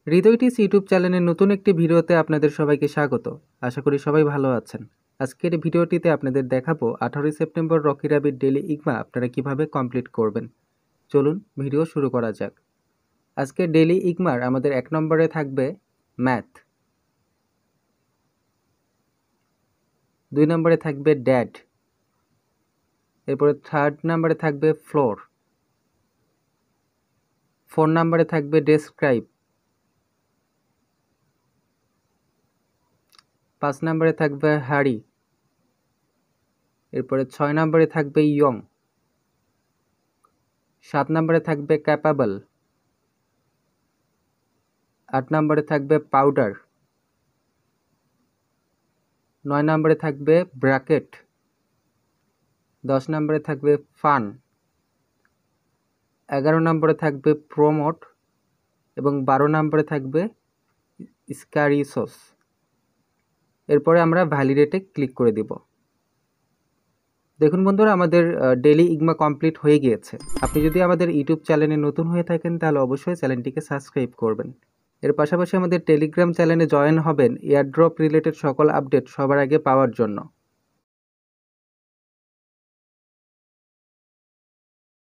হৃদয়টিস YouTube চ্যানেলের নতুন একটি ভিডিওতে আপনাদের সবাইকে স্বাগত। আশা করি সবাই ভালো আছেন। আজকের ভিডিওটিতে আপনাদের দেখাবো 18 সেপ্টেম্বর রকি র্যাবিট ডেইলি ইগমা আপনারা কিভাবে কমপ্লিট করবেন। চলুন ভিডিও শুরু করা যাক। আজকে ডেইলি ইগমার আমাদের 1 নম্বরে থাকবে ম্যাথ, 2 নম্বরে থাকবে ড্যাড, এরপরে 3rd নম্বরে থাকবে ফ্লোর, 4 নম্বরে থাকবে ডেসক্রাইব, 5 নম্বরে থাকবে হারি, এরপরে 6 নম্বরে থাকবে ইয়ং, 7 নম্বরে থাকবে ক্যাপাবল, 8 নম্বরে থাকবে পাউডার, 9 নম্বরে থাকবে ব্র্যাকেট, 10 নম্বরে থাকবে ফান, 11 নম্বরে থাকবে প্রমোট এবং 12 নম্বরে থাকবে স্ক্যারিসোস। এরপরে আমরা ভ্যালিডেটে ক্লিক করে দিব। দেখুন বন্ধুরা, আমাদের ডেইলি ইগমা কমপ্লিট হয়ে গিয়েছে। আপনি যদি আমাদের ইউটিউব চ্যানেলে নতুন হয়ে থাকেন তাহলে অবশ্যই চ্যানেলটিকে সাবস্ক্রাইব করবেন। এর পাশাপাশি আমাদের টেলিগ্রাম চ্যানেলে জয়েন হবেন এয়ারড্রপ রিলেটেড সকল আপডেট সবার আগে পাওয়ার জন্য।